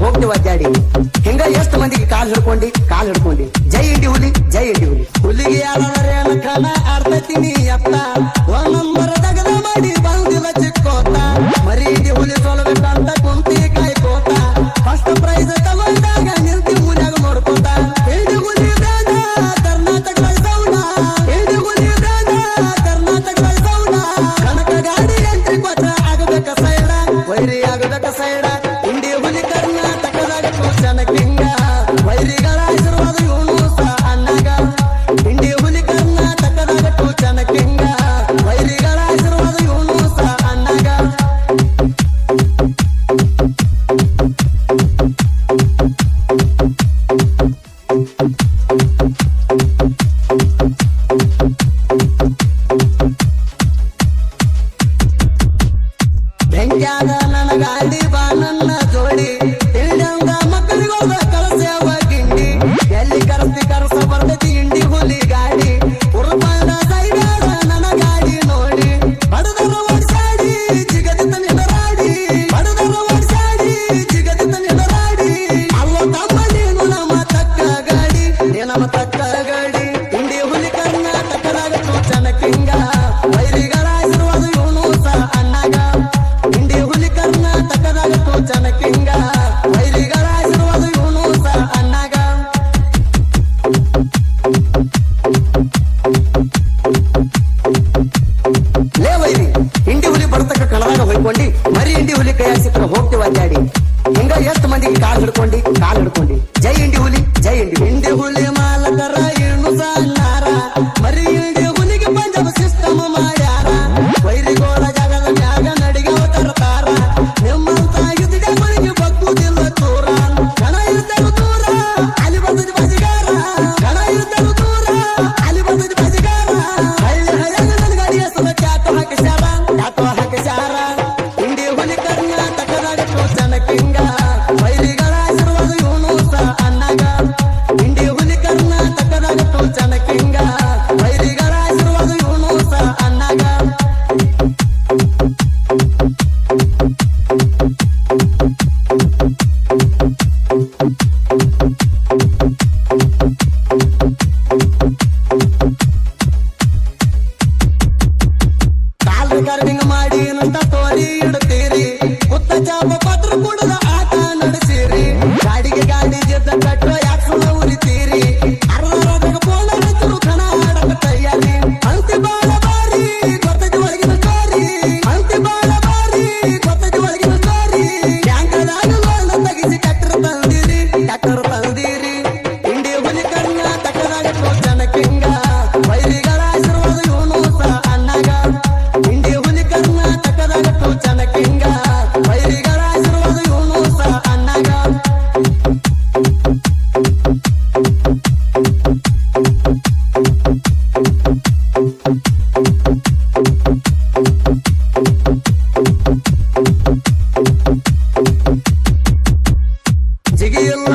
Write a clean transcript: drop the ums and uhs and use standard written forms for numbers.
ಹೋಗ್ತೀವಿ ಅಡ್ಡಾಡಿ ಹಿಂಗ ಎಷ್ಟು ಮಂದಿಗೆ ಕಾಲ್ ಹಿಡ್ಕೊಂಡಿ ಜೈ ಇಂಡಿ ಹುಲಿ ಜೈ ಇಂಡಿ ಹುಲಿ ಹುಲಿಗೆ ಯಾರ ಕಣ ಆಡ್ತೀನಿ ಅತ್ತ ಒಂದೊಂದರ ತಗದ ಮಾಡಿ ಬಂದಿಲ್ಲ ಚಿಕ್ಕೋತ ಮರಿ ಇಂಡಿ ಹುಲಿ ಸೋಲ್ಬೇಕಂತ ಕುಂತಿ ಕಾಯ್ಕೋತ ಫಸ್ಟ್ ಪ್ರೈಸ್ ತಗೊಂಡಾಗ ನಿಲ್ತಿ ಮೂಲ್ಯಾಗ ನೋಡ್ಕೋತ ಇಂಡಿ ಹುಲಿ ಕರ್ನಾಟಕ ಸೌಂಡ ಇಂಡಿ ಹುಲಿ ಕರ್ನಾಟಕ ಸೌಂಡ ಕನಕ ಗಾಡಿ ಎಂಟ್ರಿ ಕೊಟ್ಟ ಆಗಬೇಕ ಸೈಡ ವೈರಿ ಆಗಬೇಕ ಸೈಡ ಇಂಡಿ ಹುಲಿ ಕರ್ನಾಟಕದಾಗ ಕೂಚನ ಕಿಂಗ ವೈರಿಗಳ ಆಶೀರ್ವಾದ ಇವನು ಸಹ ಅಣ್ಣಗ ಇಂಡಿ ಹುಲಿ ಕರ್ನಾಟಕದಾಗ ಕೂಚನ ಕಿಂಗ ವೈರಿಗಳ ಆಶೀರ್ವಾದ ಇವನು ಸಹ ಅಣ್ಣಗ ಬೆಂಕ್ಯಾದ ನನ್ನ ಗಾಡಿ ಬಾ ನನ್ನ ಜೋಡಿ ತಿಳಿದಂಗ ಮಕ್ಕಳಿಗೋದ ಕಳಸ್ಯಾವ ಗಿಂಡಿ ಎಲ್ಲಿ ಕರಸ ಬರ್ತೈತಿ ಇಂಡಿ ಹುಲಿ ಗಾಡಿ ಉರ್ಪಾಡ ಸೈಡ್ಯಾಡ ನನ್ನ ಗಾಡಿ ನೋಡಿ ಬಡದರ ಓಡ್ಸಾಡಿ ಜಿಗದಿತ ನಿಡರಾಡಿ ಬಡದರ ಓಡ್ಸಾಡಿ ಜಿಗದಿತ ನಿಡರಾಡಿ ಅಲ್ಲ ತಮ್ಮ ನೀನು ನಮ್ಮ ತಕ್ಕ ಗಾಡಿ ನಮ್ಮ ತಕ್ಕ ಗಾಡಿ ಇಂಡಿ ಹುಲಿ ಕರ್ನಾಟಕದಾಗ ಕೂಚನ ಕಿಂಗ ವೈರಿಗಳ ಆಶೀರ್ವಾದ ಇವನು ಸಹ ಅಣ್ಣಗ ಇಂಡಿ ಹುಲಿ ಕರ್ನಾಟಕದಾಗ ಕೂಚನ ಕಿಂಗ ವೈರಿಗಳ ಆಶೀರ್ವಾದ ಇವನು ಸಹ ಅಣ್ಣಗ ಲೇ ವೈರಿ ಇಂಡಿ ಹುಲಿ ಬರ್ತಕ್ಕ ಕಣದಾಗ ಹೊಯ್ಕೊಂಡಿ ಮರಿ ಇಂಡಿ ಹುಲಿ ಕೈ ಸಿಕ್ಕ ಹೋಗ್ತೀವಿ ಅಡ್ಡಾಡಿ ಹಿಂಗ ಎಷ್ಟು ಮಂದಿಗೆ ಕಾಲ್ ಹಿಡ್ಕೊಂಡಿ ಜೈ ಇಂಡಿ ಹುಲಿ ಜೈ ಇಂಡಿ ಹುಲಿ ಮಾಲಕರ ಇನ್ನು ಸಣ್ಣಾರ ಮರಿ ಇಂಡಿ ಹುಲಿಗೆ ಪಂಜಾಬ್ ಸಿಸ್ಟಮ್ ಮಾಡ್ಯಾರ ವೈರಿಗೋಳ ಜಾಗದ ಮ್ಯಾಗ ನಡಿಗೆ ತರ್ತಾರ ನಿಮ್ಮಂತ ಯುದ್ಧಗಳಿಗೆ ಬಗ್ಗುದಿಲ್ಲ ದೂರ ಕಣ ಇರ್ತಾರು ದೂರ ಅಲ್ಲಿ ಬಂದದ ಬಜಿಗಾರ ಕಣ ಇರ್ತಾರು ದೂರ ಅಲ್ಲಿ ಬಂದದ ಬಜಿಗಾರ ಹಳ್ಳಿ ಹಳ್ಳಿಯಾಗ ನನ್ನ ಗಾಡಿ ಹೆಸರು ಚಾಟು ಹಾಕಿಸ್ಯಾರ ಇಂಡಿ ಹುಲಿ ಕರ್ನಾಟಕದಾಗ ಕೂಚನ ಕಿಂಗ ವೈರಿಗಳ ಆಶೀರ್ವಾದ ಇವನು ಸಹ ಅಣ್ಣಗ ಇಂಡಿ ಹುಲಿ ಕರ್ನಾಟಕದಾಗ ಕೂಚನ ಕಿಂಗ ವೈರಿಗಳ ಆಶೀರ್ವಾದ ಇವನು ಸಹ ಅಣ್ಣಗ ಕಾಲ್ ಕರ್ವಿಂಗ್ ಮಾಡಿ ನಂತ ತೋರಿ ಇಡ್ತೀರಿ ಕುತ್ತ ಚಾಪ ಪತ್ರ ಕುಡದ ಆಟ ನಡೆಸಿರಿ ಗಾಡಿಗೆ ಗಾಡಿ ಗೆದ್ದ ಕಟ್ಟೋ ಯಾಕೆ ಸುಳ್ಳ ಉರಿತೀರಿ ಅರ್ಧರಾಗ ಪೋಲ ಹಚ್ಚರು ಕಣ ಆಡಕ ತಯಾರಿ ಅಂತಿ ಬಾಳ ಬಾರಿ ಗೊತ್ತದ ಒಳಗಿನ ಸ್ಟೋರಿ ಅಂತಿ ಬಾಳ ಬಾರಿ ಗೊತ್ತದ ಒಳಗಿನ ಸ್ಟೋರಿ ಬ್ಯಾಂಕದಾಗ ಲೋನ್ ತೆಗಿಸಿ ಟ್ಯಾಕ್ಟರ್ ತಂದಿರಿ ಇಂಡಿ ಹುಲಿ ಕರ್ನಾಟಕದಾಗ ಕೂಚನ ಕಿಂಗ ವೈರಿಗಳ ಆಶೀರ್ವಾದ ಇವನು ಸಹ ಅಣ್ಣಗ ಇಂಡಿ ಹುಲಿ ಕರ್ನಾಟಕದಾಗ ಕೂಚನ ಕಿಂಗ ವೈರಿಗಳ ಆಶೀರ್ವಾದ ಇವನು ಸಹ ಅಣ್ಣಗ ಜಿಗಿಯಿಲ್ಲ